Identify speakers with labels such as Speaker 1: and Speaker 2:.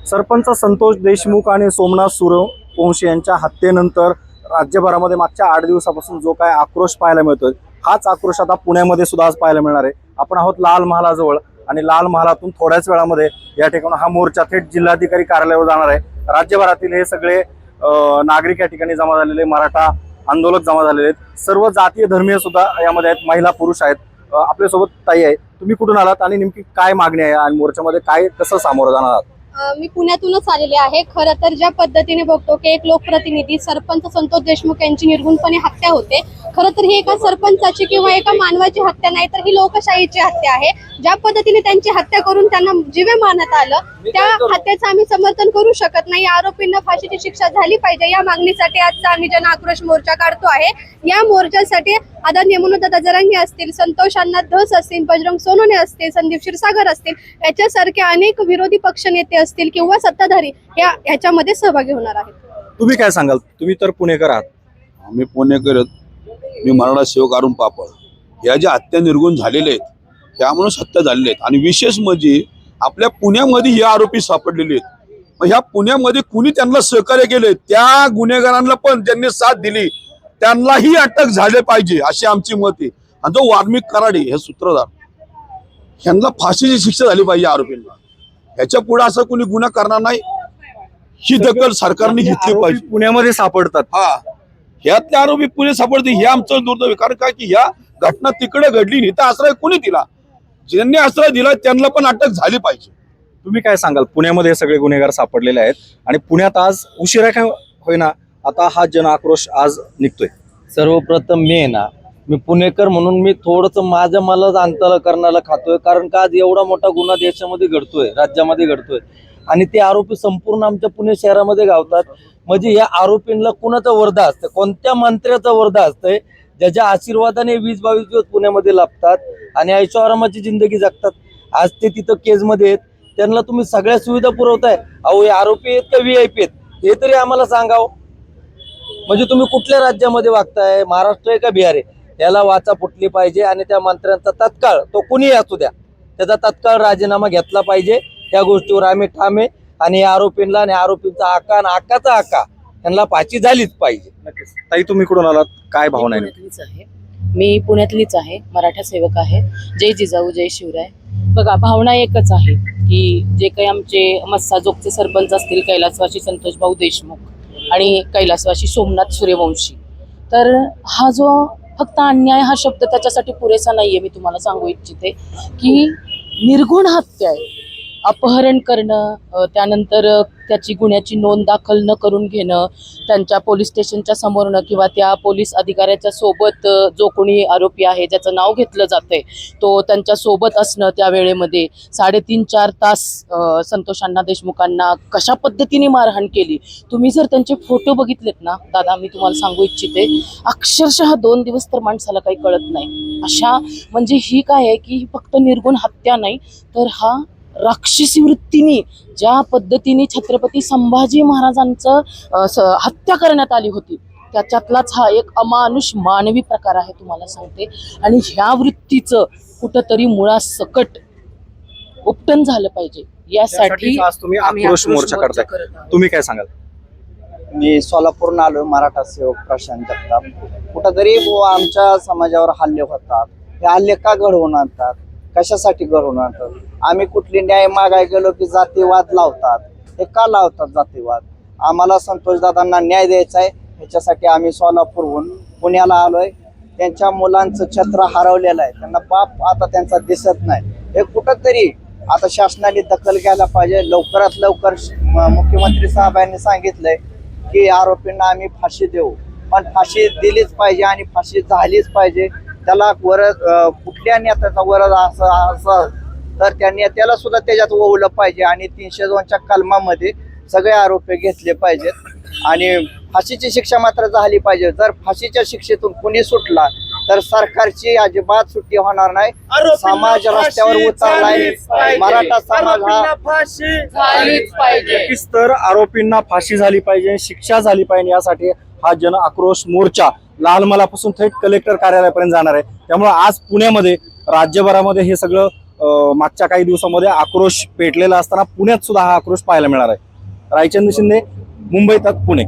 Speaker 1: सरपंच संतोष देशमुख आणि सोमनाथ सूर्यवंशी यांच्या हत्येनंतर राज्यभरामध्ये मागच्या 8 दिवसापासून जो काय आक्रोश पाहायला मिळतोय, हाच आक्रोश आता पुण्यामध्ये सुद्धा आज पाहायला मिळणार आहे। आपण आहोत लाल महालाजवळ आणि लाल महालातून थोड्याच वेळामध्ये या ठिकाणी हा मोर्चा थेट जिल्हाधिकारी कार्यालयावर जाणार आहे। राज्यभरातील हे सगळे नागरिक या ठिकाणी जमा झालेले, मराठा आंदोलक जमा झालेले आहेत, सर्व जातीय धर्मीय सुद्धा यामध्ये आहेत, महिला पुरुष आहेत। आपल्यासोबत ताई आहे, तुम्ही कुठून आलात आणि नेमकी काय मागणी आहे आणि मोर्चामध्ये काय कसं सामोरं जाणार आहात?
Speaker 2: मी पुण्यातूनच आलेले आहे। खरं तर ज्या पद्धतीने बघतो की एक लोकप्रतिनिधी सरपंच संतोष देशमुख यांची निर्गुणपणे हत्या होते, खरं तर ही एका सरपंचाची किंवा एका मानवाची हत्या नाही, तर ही लोकशाहीची हत्या आहे। ज्या पद्धतीने त्यांची हत्या करून त्यांना जीवे मारण्यात आलं, त्या हत्येचं आम्ही समर्थन करू शकत नाही। आरोपींना फाशीची शिक्षा झाली पाहिजे, या मागणीसाठी आजचा आम्ही जन आक्रोश मोर्चा काढतो आहे। या मोर्चासाठी आदरणीय मनोजदादा जरांगे असतील, संतोष अण्णा धस असतील, बजरंग सोनवणे असतील, संदीप क्षीरसागर असतील, याच्यासारखे अनेक विरोधी पक्ष नेते असतील किंवा सत्ताधारी ह्याच्यामध्ये सहभागी होणार आहेत।
Speaker 1: तुम्ही काय सांगाल? तुम्ही तर पुणेकर आहात।
Speaker 3: आम्ही पुणेकर, मी मराठा सेवक अरुण पापड। या ज्या हत्या निर्गुण झालेल्या आहेत त्यामुळे हत्या झालेल्या आहेत आणि विशेष म्हणजे आपल्या पुण्यामध्ये हे आरोपी सापडलेले आहेत। मग ह्या पुण्यामध्ये कुणी त्यांना सहकार्य केले, त्या गुन्हेगारांना पण ज्यांनी साथ दिली त्यांनाही अटक झाले पाहिजे अशी आमची मत आहे। आणि जो वाल्मिक कराडे हे सूत्रधार, ह्यांना फाशीची शिक्षा झाली पाहिजे आरोपींना। ह्याच्या पुढे असं कुणी गुन्हा करणार नाही, ही दखल सरकारने घेतली पाहिजे।
Speaker 1: पुण्यामध्ये सापडतात,
Speaker 3: हा, ह्यातले आरोपी पुणे सापडते हे आमचं दुर्दैव आहे। कारण काय की ह्या घटना तिकडे घडली नाही तर आश्रय कोणी दिला, ज्यांनी आश्रय दिला त्यांना पण अटक झाली पाहिजे।
Speaker 1: तुम्ही काय सांगाल? पुण्यामध्ये हे सगळे गुन्हेगार सापडलेले आहेत आणि पुण्यात आज उशिरा काय होईना आता हा जन आक्रोश आज निघतोय।
Speaker 4: सर्वप्रथम मी आहे ना, मी पुणेकर म्हणून मी थोडंसं माझ्या मला अंतला करण्याला खातोय, कारण का आज एवढा मोठा गुन्हा देशामध्ये घडतोय, राज्यामध्ये घडतोय आणि ते आरोपी संपूर्ण आमच्या पुणे शहरामध्ये गावतात। म्हणजे या आरोपींना कुणाचं वरदा असतं, कोणत्या मंत्र्याचं वरदा असतंय, ज्याच्या आशीर्वादाने 20-22 दिवस पुण्यामध्ये लाभतात आणि ऐशोआरामाची जिंदगी जगतात। आज ते तिथं केजमध्ये आहेत, त्यांना तुम्ही सगळ्या सुविधा पुरवताय। अहो, हे आरोपी आहेत का VIP आहेत हे तरी आम्हाला सांगावं। म्हणजे तुम्ही कुठल्या राज्यामध्ये वागताय, महाराष्ट्र आहे का बिहार आहे? याला वाचा फुटली पाहिजे आणि त्या मंत्र्यांचा तत्काळ, तो कुणीही असू द्या, त्याचा तत्काळ राजीनामा घेतला पाहिजे। त्या गोष्टीवर आम्ही ठाम आहे आणि या आरोपींना आणि आरोपींचा आका आणि आकाचा आका यांना फाशी झालीच पाहिजे।
Speaker 1: नक्कीच। ताई, तुम्ही कुठून आलात? काय भावना आहे?
Speaker 5: मी पुण्यातलीच आहे, मराठा सेवक आहे। जय जिजाऊ जय शिवराय। बघा, भावना एकच आहे की जे काही आमचे मस्साजोगचे सरपंच असतील, कैलासवासी संतोष भाऊ देशमुख आणि कैलासवासी सोमनाथ सूर्यवंशी, तर हा जो फक्त अन्याय हा शब्द त्याच्यासाठी पुरेसा नाहीये। मी तुम्हाला सांगू इच्छिते की निर्गुण हत्या आहे, अपहरण करणं, त्यानंतर त्याची गुन्ह्याची नोंद दाखल न करून घेणं, त्यांच्या पोलीस स्टेशनच्या समोरनं किंवा त्या पोलीस अधिकाऱ्याच्या सोबत जो कोणी आरोपी आहे ज्याचं नाव घेतलं जातंय तो त्यांच्या सोबत असणं, त्या वेळेमध्ये 3.5-4 तास संतोषांना देशमुखांना कशा पद्धतीने मारहाण केली। तुम्ही जर त्यांचे फोटो बघितलेत ना दादा, मी तुम्हाला सांगू इच्छिते, अक्षरशः 2 दिवस तर माणसाला काही कळत नाही अशा। म्हणजे ही काय आहे की फक्त निर्गुण हत्या नाही, तर हा राक्षसी वृत्तीने ज्या पद्धतीने छत्रपती संभाजी महाराजांचं हत्या करण्यात आली होती, त्याच्यातलाच हा एक अमानुष मानवी प्रकार आहे तुम्हाला सांगते। आणि ह्या वृत्तीचं कुठंतरी मुळासकट उपटन झालं पाहिजे, यासाठी
Speaker 1: आज तुम्ही आक्रोश मोर्चा करताय। तुम्ही काय सांगाल?
Speaker 6: मी सोलापूरहून आलो, मराठा सेवक प्रशांत जगताप। कुठंतरी आमच्या समाजावर हल्ले होतात, हे हल्ले का घडवून आणतात, कशासाठी घडवून आणतात? आम्ही कुठली न्याय मागाय गेलो की जातीवाद लावतात, हे का लावतात जातीवाद? आम्हाला संतोषदादांना न्याय द्यायचा आहे, ह्याच्यासाठी आम्ही सोलापूरहून पुण्याला आलोय। त्यांच्या मुलांचं छत्र हरवलेलं आहे, त्यांना बाप आता त्यांचा दिसत नाही। हे कुठंतरी आता शासनाने दखल घ्यायला पाहिजे। लवकरात लवकर मुख्यमंत्री साहेबांनी सांगितलंय की आरोपींना आम्ही फाशी देऊ, पण फाशी दिलीच पाहिजे आणि फाशी झालीच पाहिजे। त्याला कुठल्या नेत्याचा वरद असं तर त्या नेत्याला सुद्धा त्याच्यात ओवलं पाहिजे आणि 302च्या कलमामध्ये सगळे आरोपी घेतले पाहिजेत आणि फाशीची शिक्षा मात्र झाली पाहिजे। जर फाशीच्या शिक्षेतून कुणी सुटला तर सरकारची अजिबात सुट्टी होणार नाही। समाज रस्त्यावर उतरलाय, मराठा समाज हा
Speaker 5: फाशी झालीच पाहिजे।
Speaker 1: नक्कीच, तर आरोपींना फाशी झाली पाहिजे, शिक्षा झाली पाहिजे, यासाठी हा जन आक्रोश मोर्चा लाल महालापासून थेट कलेक्टर कार्यालयापर्यंत जाणार आहे। त्यामुळे आज पुण्यामध्ये, राज्यभरामध्ये हे सगळं मागच्या काही दिवसामध्ये आक्रोश पेटलेला असताना पुण्यात सुद्धा हा आक्रोश पाहायला मिळणार आहे. रायचंद्र शिंदे, मुंबई तक, पुणे.